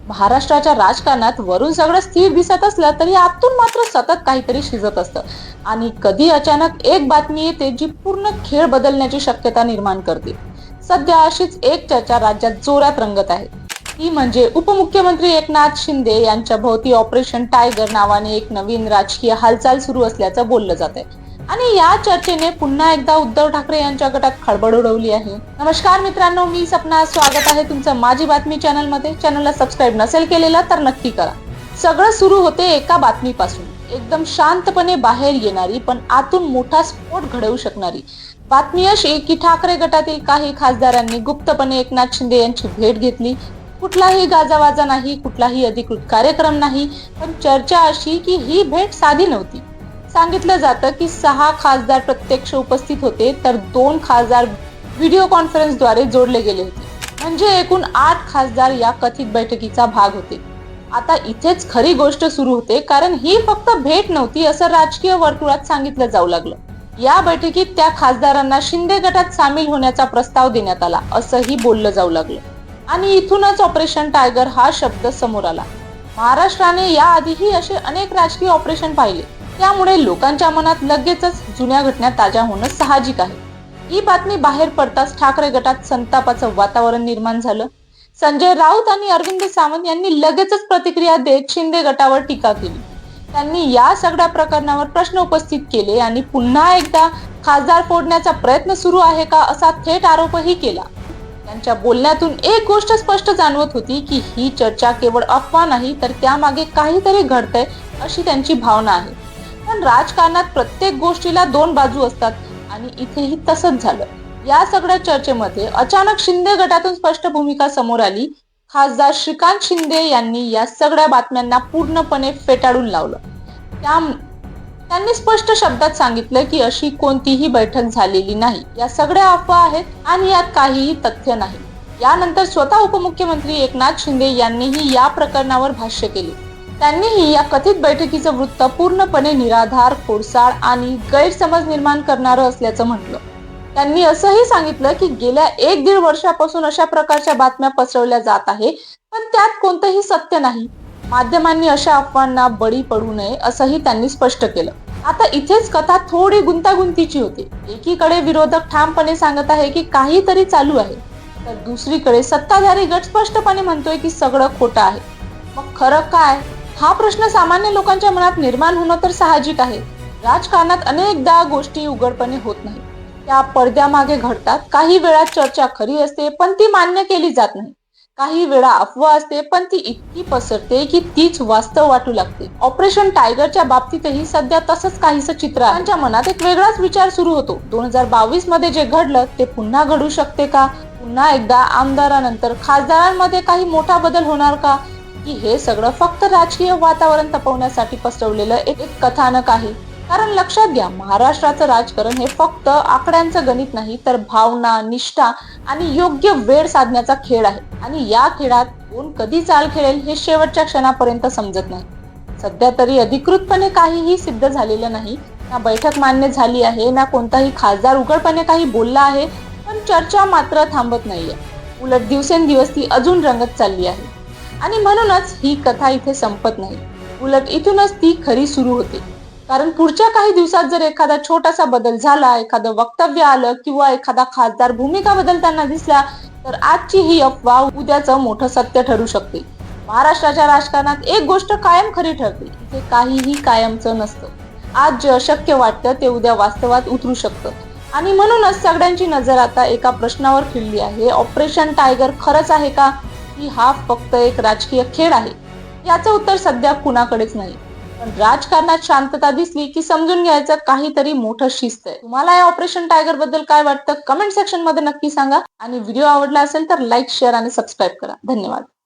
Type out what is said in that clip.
महाराष्ट्राच्या राजकारणात वरून सगळं स्थिर दिसत असलं तरी आतून मात्र सतत काहीतरी शिजत असतं. आणि कधी अचानक एक बातमी येते जी पूर्ण खेळ बदलण्याची शक्यता निर्माण करते. सध्या अशीच एक चर्चा राज्यात जोरात रंगत आहे. ती म्हणजे उपमुख्यमंत्री एकनाथ शिंदे यांच्या भोवती ऑपरेशन टायगर नावाने एक नवीन राजकीय हालचाल सुरू असल्याचं बोललं जात आहे. आणि या चर्चेने पुन्हा एकदा उद्धव ठाकरे यांच्या गटात खळबळ उडवली आहे. नमस्कार मित्रांनो, मी सपना. स्वागत आहे तुमचं माझी बातमी चॅनल मध्ये. चॅनलला सबस्क्राईब नसेल केलेला तर नक्की करा. सगळं सुरू होते एका बातमीपासून. एकदम शांतपणे बाहेर येणारी पण आतून मोठा स्फोट घडवू शकणारी बातमी अशी की ठाकरे गटातील काही खासदारांनी गुप्तपणे एकनाथ शिंदे यांची भेट घेतली. कुठलाही गाजावाजा नाही, कुठलाही अधिकृत कार्यक्रम नाही, पण चर्चा अशी की ही भेट साधी नव्हती. सांगितलं जातं की 6 खासदार प्रत्यक्ष उपस्थित होते तर 2 खासदार व्हिडिओ कॉन्फरन्सद्वारे जोडले गेले होते. म्हणजे एकूण 8 खासदार या कथित बैठकीचा भाग होते. आता इथेच खरी गोष्ट सुरू होते, कारण ही फक्त भेट नव्हती असं राजकीय वर्तुळात सांगितलं जाऊ लागलं. या बैठकीत त्या खासदारांना शिंदे गटात सामील होण्याचा प्रस्ताव देण्यात आला असंही बोललं जाऊ लागलं. आणि इथूनच ऑपरेशन टायगर हा शब्द समोर आला. महाराष्ट्राने याआधीही असे अनेक राजकीय ऑपरेशन पाहिले, त्यामुळे लोकांच्या मनात लगेचच जुन्या घटना ताज्या होणं साहजिक आहे. ही बातमी बाहेर पडताच ठाकरे गटात संतापाचं वातावरण निर्माण झालं. संजय राऊत आणि अरविंद सावंत यांनी लगेचच प्रतिक्रिया देत शिंदे गटावर टीका केली. त्यांनी या सगळ्या प्रकरणावर प्रश्न उपस्थित केले आणि पुन्हा एकदा खासदार फोडण्याचा प्रयत्न सुरू आहे का असा थेट आरोपही केला. त्यांच्या बोलण्यातून एक गोष्ट स्पष्ट जाणवत होती की ही चर्चा केवळ अफवा नाही, तर त्यामागे काहीतरी घडतंय अशी त्यांची भावना आहे. पण राजकारणात प्रत्येक गोष्टीला 2 बाजू असतात आणि इथेही तसंच झालं. या सगळ्या चर्चेमध्ये अचानक शिंदे गटातून स्पष्ट भूमिका समोर आली. खासदार श्रीकांत शिंदे यांनी या सगळ्या बातम्यांना पूर्णपणे फेटाळून लावलं. त्यांनी स्पष्ट शब्दात सांगितलं की अशी कोणतीही बैठक झालेली नाही, या सगळ्या अफवा आहेत आणि यात काहीही तथ्य नाही. यानंतर स्वतः उपमुख्यमंत्री एकनाथ शिंदे यांनीही या प्रकरणावर भाष्य केले. त्यांनीही या कथित बैठकीचं वृत्त पूर्णपणे निराधार, खोडसाळ आणि गैरसमज निर्माण करणारं असल्याचं म्हटलं. त्यांनी असंही सांगितलं की गेल्या 1-1.5 वर्षापासून अशा प्रकारच्या बातम्या पसरवल्या जात आहे, पण त्यात कोणतंही सत्य नाही. माध्यमांनी अशा अफवांना बळी पडू नये असंही त्यांनी स्पष्ट केलं. आता इथेच कथा थोडी गुंतागुंतीची होते. एकीकडे विरोधक ठामपणे सांगत आहे की काहीतरी चालू आहे, तर दुसरीकडे सत्ताधारी गट स्पष्टपणे म्हणतोय की सगळं खोटं आहे. मग खरं काय, हा प्रश्न सामान्य लोकांच्या मनात निर्माण होणं तर साहजिक आहे. राजकारणात अनेकदा गोष्टी उघडपणे होत नाही, त्या पडद्यामागे घडतात. काही वेळा चर्चा खरी असते पण ती मान्य केली जात नाही. काही वेळा अफवा असते पण ती इतकी पसरते की तीच वास्तव वाटू लागते. ऑपरेशन टायगरच्या बाबतीतही सध्या तसंच काहीसं चित्र आहे. त्यांच्या मनात एक वेगळाच विचार सुरू होतो. 2022 मध्ये जे घडलं ते पुन्हा घडू शकते का? पुन्हा एकदा आमदारानंतर खासदारांमध्ये काही मोठा बदल होणार का? की हे सगळं फक्त राजकीय वातावरण तपवण्यासाठी पसरवलेलं एक कथानक आहे? कारण लक्षात घ्या, महाराष्ट्राचं राजकारण हे फक्त आकड्यांचं गणित नाही, तर भावना, निष्ठा आणि योग्य वेळ साधण्याचा खेळ आहे. आणि या खेळात कोण कधी चाल खेळेल हे शेवटच्या क्षणापर्यंत समजत नाही. सध्या तरी अधिकृतपणे काहीही सिद्ध झालेलं नाही. ना बैठक मान्य झाली आहे, ना कोणताही खासदार उघडपणे काही बोलला आहे. पण चर्चा मात्र थांबत नाहीये. उलट दिवसेंदिवस ती अजून रंगत चालली आहे. आणि म्हणूनच ही कथा इथे संपत नाही, उलट इथूनच ती खरी सुरू होते. कारण पुढच्या काही दिवसात जर एखादा छोटासा बदल झाला, एखादं वक्तव्य आलं किंवा एखादा खासदार भूमिका बदलताना दिसला, तर आजची ही अफवा उद्याचं मोठं सत्य ठरू शकते. महाराष्ट्राच्या राजकारणात एक गोष्ट कायम खरी ठरते, इथे काहीही कायमचं नसतं. आज जे अशक्य वाटतं ते उद्या वास्तवात उतरू शकतं. आणि म्हणूनच सगळ्यांची नजर आता एका प्रश्नावर खिळली आहे. ऑपरेशन टायगर खरंच आहे का, की हा फक्त एक राजकीय खेळ आहे? याचं उत्तर सध्या कुणाकडेच नाही. पण राजकारणात शांतता दिसली की समजून घ्यायचं काहीतरी मोठं शिस्त आहे. तुम्हाला या ऑपरेशन टायगर बद्दल काय वाटतं कमेंट सेक्शन मध्ये नक्की सांगा. आणि व्हिडिओ आवडला असेल तर लाईक, शेअर आणि सबस्क्राईब करा. धन्यवाद.